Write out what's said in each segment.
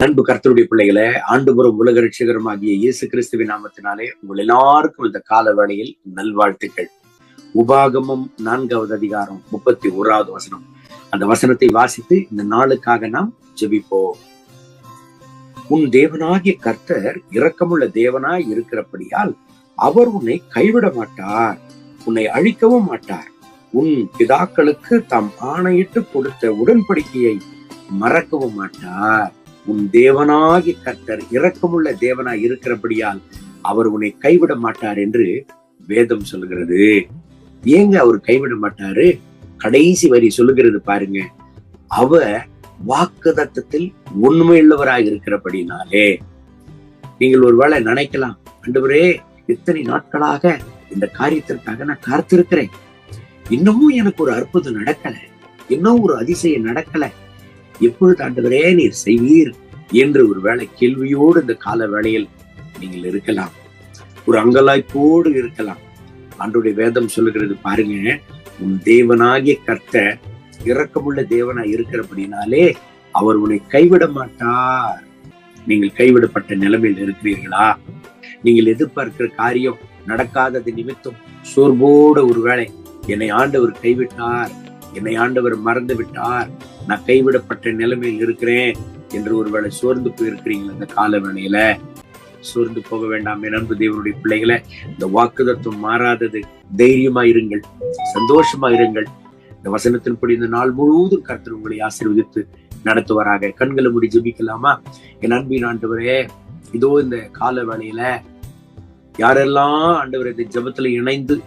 அன்பு கர்த்தருடைய பிள்ளைகளை ஆண்டுபுறம் உலக ரட்சகருமாகிய இயேசு கிறிஸ்துவின் நாமத்தினாலே உங்கள் எல்லாருக்கும் இந்த கால வேளையில் நல்வாழ்த்துக்கள். உபாகமம் 4வது அதிகாரம் 31வது வசனம். அந்த வசனத்தை வாசித்து இந்த நாளுக்காக நாம் ஜெபிப்போம். உன் தேவனாகிய கர்த்தர் இரக்கமுள்ள தேவனாய் இருக்கிறபடியால் அவர் உன்னை கைவிட மாட்டார், உன்னை அழிக்கவும் மாட்டார். உன் பிதாக்களுக்கு தாம் ஆணையிட்டு கொடுத்த உடன்படிக்கையை மறக்கவும் மாட்டார். உன் தேவனாகிய கர்த்தர் இரக்கமுள்ள தேவனாய் இருக்கிறபடியால் அவர் உன்னை கைவிட மாட்டார் என்று வேதம் சொல்லுகிறது. ஏங்க அவர் கைவிட மாட்டாரு? கடைசி வரி சொல்லுகிறது பாருங்க, அவர் வாக்குத்தத்தத்தில் உண்மையுள்ளவராய் இருக்கிறபடினாலே. நீங்கள் ஒருவேளை நினைக்கலாம், ஆண்டவரே இத்தனை நாட்களாக இந்த காரியத்திற்காக நான் காத்திருக்கிறேன், இன்னமும் எனக்கு ஒரு அற்புதம் நடக்கல, இன்னும் ஒரு அதிசயம் நடக்கல, எப்பொழுது ஆண்டவரே நீர் செய்வீர் என்று ஒரு வேளை கேள்வியோடு இந்த கால வேளையில் நீங்கள் இருக்கலாம், ஒரு அங்கலாய்ப்போடு இருக்கலாம். ஆண்டவருடைய வேதம் சொல்லுகிறது பாருங்க, உன் தேவனாகிய கர்த்தர் இரக்கமுள்ள தேவனாய் இருக்கிறபடினாலே அவர் உன்னை கைவிட மாட்டார். நீங்கள் கைவிடப்பட்ட நிலைமையில் இருக்கிறீர்களா? நீங்கள் எதிர்பார்க்கிற காரியம் நடக்காதது நிமித்தம் சோர்வோடு ஒருவேளை என்னை ஆண்டவர் கைவிட்டார், என்னை ஆண்டவர் மறந்து விட்டார், நான் கைவிடப்பட்ட நிலைமையில் இருக்கிறேன் என்று ஒருவேளை சோர்ந்து போயிருக்கிறீங்க. இந்த கால வேளையில சோர்ந்து போக வேண்டாம் என் அன்பு தேவனுடைய பிள்ளைகளை. இந்த வாக்குத்தத்தம் மாறாதது. தைரியமா இருங்கள், சந்தோஷமா இருங்கள். இந்த வசனத்தின்படி இந்த நாள் முழுவதும் கர்த்தர் உங்களை ஆசீர்வதித்து நடத்துவாராக. கண்களை மூடி ஜெபிக்கலாமா? என் அன்பின் ஆண்டவரே, இதோ இந்த கால வேளையில யாரெல்லாம் ஆண்டவர் இந்த ஜெபத்துல இணைந்து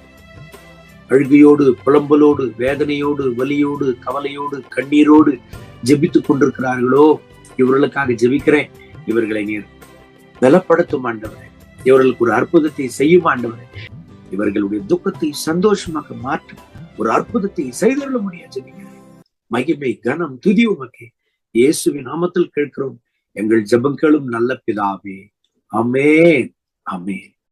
அழுகையோடு, புலம்பலோடு, வேதனையோடு, வலியோடு, கவலையோடு, கண்ணீரோடு ஜெபித்துக் கொண்டிருக்கிறார்களோ, இவர்களுக்காக ஜெபிக்கிறேன். இவர்களை நீர் பலப்படுத்தும் ஆண்டவரே, இவர்களுக்கு ஒரு அற்புதத்தை செய்யும் ஆண்டவரே, இவர்களுடைய துக்கத்தை சந்தோஷமாக மாற்றும் ஒரு அற்புதத்தை செய்துள்ள முடியாது ஜெபிக்கிறேன். மகிமை கனம் துதி உமக்கே. இயேசுவின் நாமத்தில் கேட்கிறோம் எங்கள் ஜெபங்களும் நல்ல பிதாவே. ஆமென், ஆமென்.